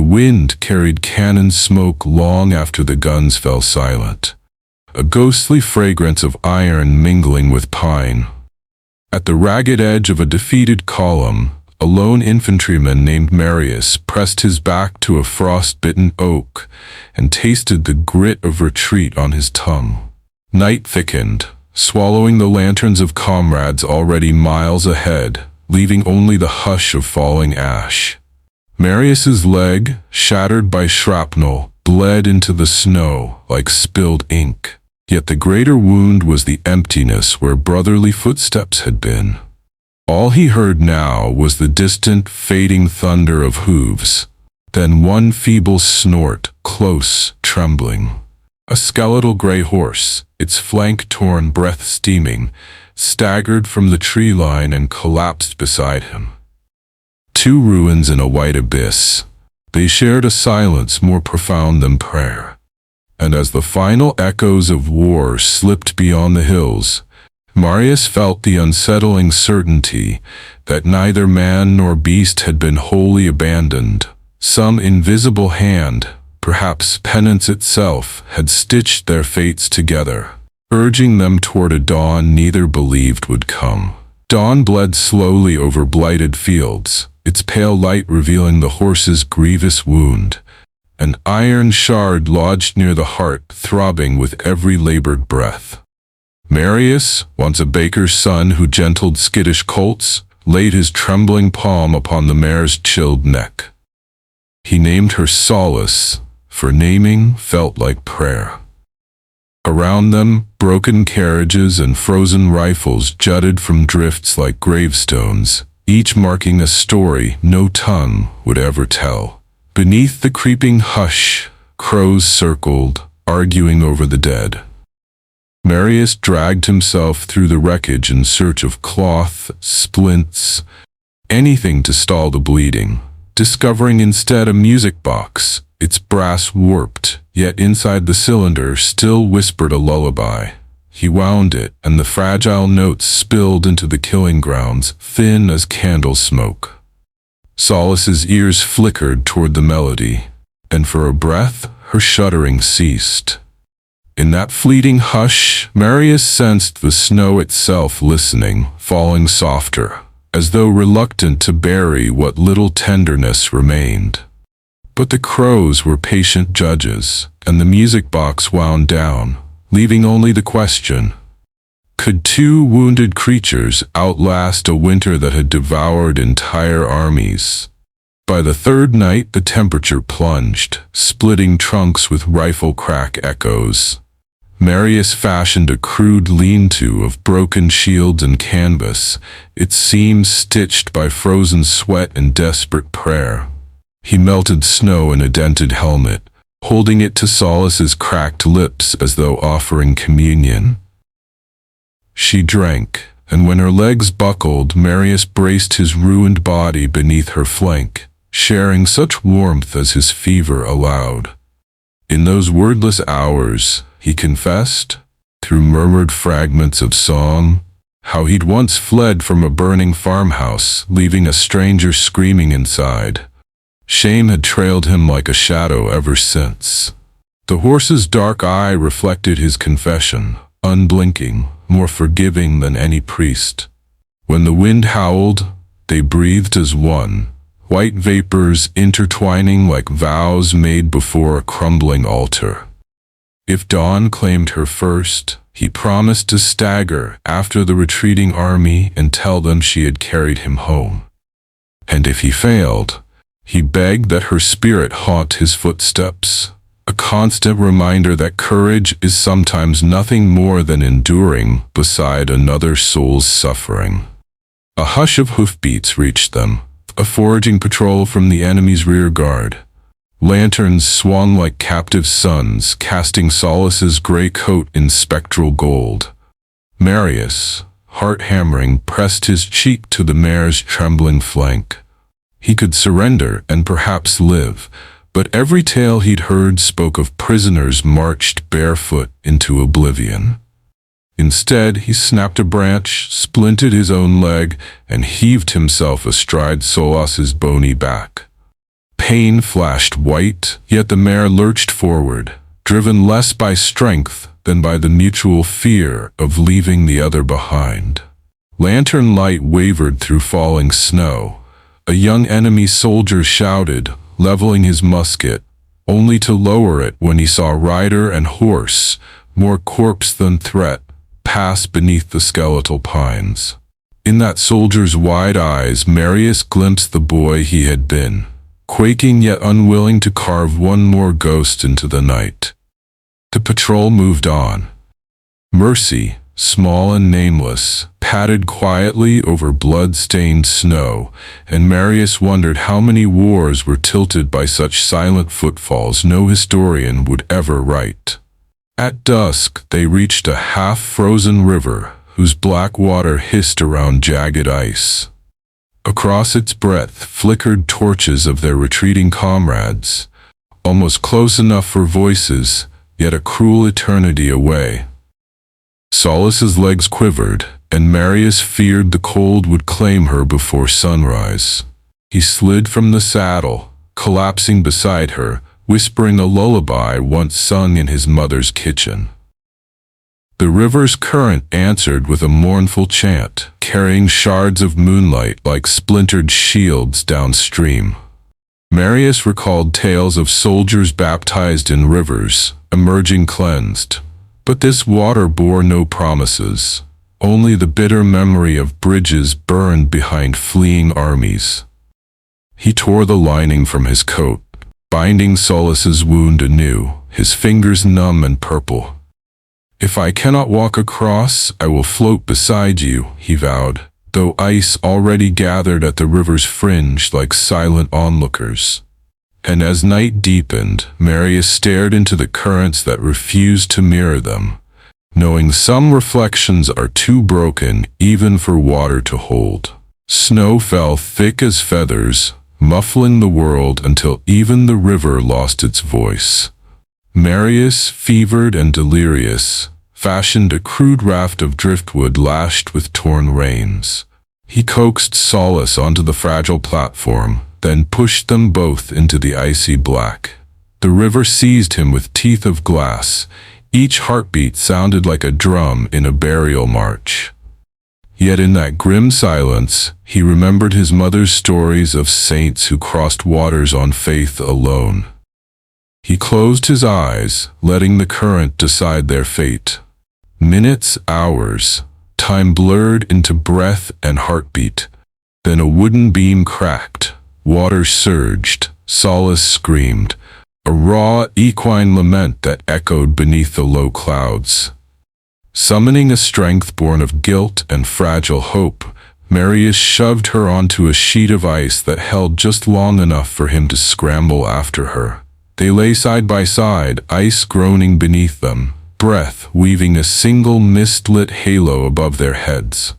wind carried cannon smoke long after the guns fell silent, a ghostly fragrance of iron mingling with pine. At the ragged edge of a defeated column, a lone infantryman named Marius pressed his back to a frost-bitten oak and tasted the grit of retreat on his tongue. Night thickened, swallowing the lanterns of comrades already miles ahead, leaving only the hush of falling ash. Marius's leg, shattered by shrapnel, bled into the snow like spilled ink. Yet the greater wound was the emptiness where brotherly footsteps had been. All he heard now was the distant, fading thunder of hooves, then one feeble snort, close, trembling. A skeletal gray horse, its flank torn, breath steaming, staggered from the tree line and collapsed beside him. Two ruins in a white abyss. They shared a silence more profound than prayer. And as the final echoes of war slipped beyond the hills, Marius felt the unsettling certainty that neither man nor beast had been wholly abandoned. Some invisible hand, perhaps penance itself, had stitched their fates together, urging them toward a dawn neither believed would come. Dawn bled slowly over blighted fields, its pale light revealing the horse's grievous wound, an iron shard lodged near the heart, throbbing with every labored breath. Marius, once a baker's son who gentled skittish colts, laid his trembling palm upon the mare's chilled neck. He named her Solace, for naming felt like prayer. Around them, broken carriages and frozen rifles jutted from drifts like gravestones, each marking a story no tongue would ever tell. Beneath the creeping hush, crows circled, arguing over the dead. Marius dragged himself through the wreckage in search of cloth, splints, anything to stall the bleeding, discovering instead a music box, its brass warped, yet inside the cylinder still whispered a lullaby. He wound it, and the fragile notes spilled into the killing grounds, thin as candle smoke. Solace's ears flickered toward the melody, and for a breath her shuddering ceased. In that fleeting hush, Marius sensed the snow itself listening, falling softer, as though reluctant to bury what little tenderness remained. But the crows were patient judges, and the music box wound down, leaving only the question: could two wounded creatures outlast a winter that had devoured entire armies? By the third night, the temperature plunged, splitting trunks with rifle crack echoes. Marius fashioned a crude lean-to of broken shields and canvas, its seams stitched by frozen sweat and desperate prayer. He melted snow in a dented helmet, holding it to Solace's cracked lips as though offering communion. She drank, and when her legs buckled, Marius braced his ruined body beneath her flank, sharing such warmth as his fever allowed. In those wordless hours, he confessed, through murmured fragments of song, how he'd once fled from a burning farmhouse, leaving a stranger screaming inside. Shame had trailed him like a shadow ever since. The horse's dark eye reflected his confession, unblinking, more forgiving than any priest. When the wind howled, they breathed as one, white vapors intertwining like vows made before a crumbling altar. If dawn claimed her first, he promised to stagger after the retreating army and tell them she had carried him home. And if he failed, he begged that her spirit haunt his footsteps, a constant reminder that courage is sometimes nothing more than enduring beside another soul's suffering. A hush of hoofbeats reached them, a foraging patrol from the enemy's rear guard. Lanterns swung like captive suns, casting Solace's gray coat in spectral gold. Marius, heart-hammering, pressed his cheek to the mare's trembling flank. He could surrender and perhaps live, but every tale he'd heard spoke of prisoners marched barefoot into oblivion. Instead, he snapped a branch, splinted his own leg, and heaved himself astride Solace's bony back. Pain flashed white, yet the mare lurched forward, driven less by strength than by the mutual fear of leaving the other behind. Lantern light wavered through falling snow. A young enemy soldier shouted, leveling his musket, only to lower it when he saw rider and horse, more corpse than threat, pass beneath the skeletal pines. In that soldier's wide eyes, Marius glimpsed the boy he had been, quaking yet unwilling to carve one more ghost into the night. The patrol moved on. Mercy, small and nameless, padded quietly over blood-stained snow, and Marius wondered how many wars were tilted by such silent footfalls no historian would ever write. At dusk, they reached a half-frozen river, whose black water hissed around jagged ice. Across its breadth flickered torches of their retreating comrades, almost close enough for voices, yet a cruel eternity away. Solace's legs quivered, and Marius feared the cold would claim her before sunrise. He slid from the saddle, collapsing beside her, whispering a lullaby once sung in his mother's kitchen. The river's current answered with a mournful chant, carrying shards of moonlight like splintered shields downstream. Marius recalled tales of soldiers baptized in rivers, emerging cleansed. But this water bore no promises, only the bitter memory of bridges burned behind fleeing armies. He tore the lining from his coat, binding Solace's wound anew, his fingers numb and purple. "If I cannot walk across, I will float beside you," he vowed, though ice already gathered at the river's fringe like silent onlookers. And as night deepened, Marius stared into the currents that refused to mirror them, knowing some reflections are too broken even for water to hold. Snow fell thick as feathers, muffling the world until even the river lost its voice. Marius, fevered and delirious, fashioned a crude raft of driftwood lashed with torn reins. He coaxed Solace onto the fragile platform, then pushed them both into the icy black. The river seized him with teeth of glass. Each heartbeat sounded like a drum in a burial march. Yet in that grim silence, he remembered his mother's stories of saints who crossed waters on faith alone. He closed his eyes, letting the current decide their fate. Minutes, hours, time blurred into breath and heartbeat. Then a wooden beam cracked. Water surged, Solace screamed, a raw, equine lament that echoed beneath the low clouds. Summoning a strength born of guilt and fragile hope, Marius shoved her onto a sheet of ice that held just long enough for him to scramble after her. They lay side by side, ice groaning beneath them, breath weaving a single mist-lit halo above their heads.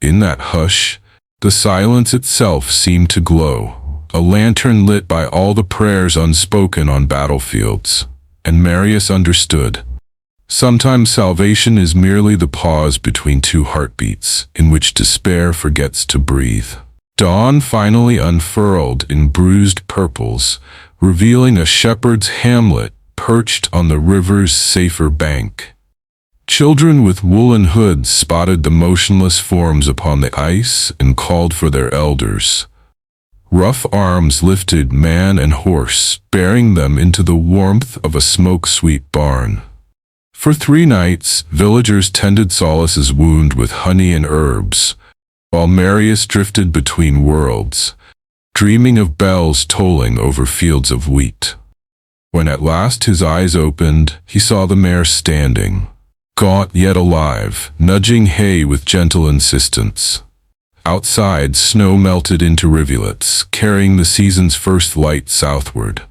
In that hush, the silence itself seemed to glow, a lantern lit by all the prayers unspoken on battlefields. And Marius understood. Sometimes salvation is merely the pause between two heartbeats, in which despair forgets to breathe. Dawn finally unfurled in bruised purples, revealing a shepherd's hamlet perched on the river's safer bank. Children with woolen hoods spotted the motionless forms upon the ice and called for their elders. Rough arms lifted man and horse, bearing them into the warmth of a smoke-sweet barn. For 3 nights, villagers tended Solace's wound with honey and herbs, while Marius drifted between worlds, dreaming of bells tolling over fields of wheat. When at last his eyes opened, he saw the mare standing, gaunt yet alive, nudging hay with gentle insistence. Outside, snow melted into rivulets, carrying the season's first light southward.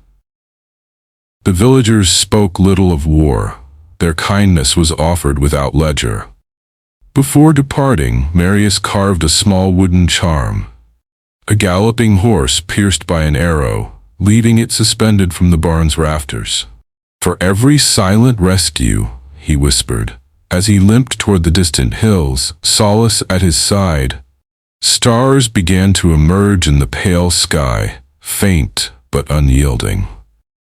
The villagers spoke little of war. Their kindness was offered without ledger. Before departing, Marius carved a small wooden charm, a galloping horse pierced by an arrow, leaving it suspended from the barn's rafters. "For every silent rescue," he whispered, as he limped toward the distant hills, Solace at his side. Stars began to emerge in the pale sky, faint, but unyielding.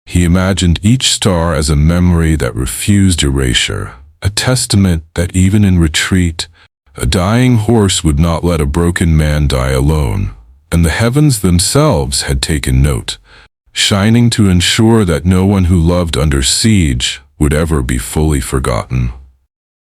He imagined each star as a memory that refused erasure, a testament that even in retreat, a dying horse would not let a broken man die alone, and the heavens themselves had taken note, shining to ensure that no one who loved under siege would ever be fully forgotten.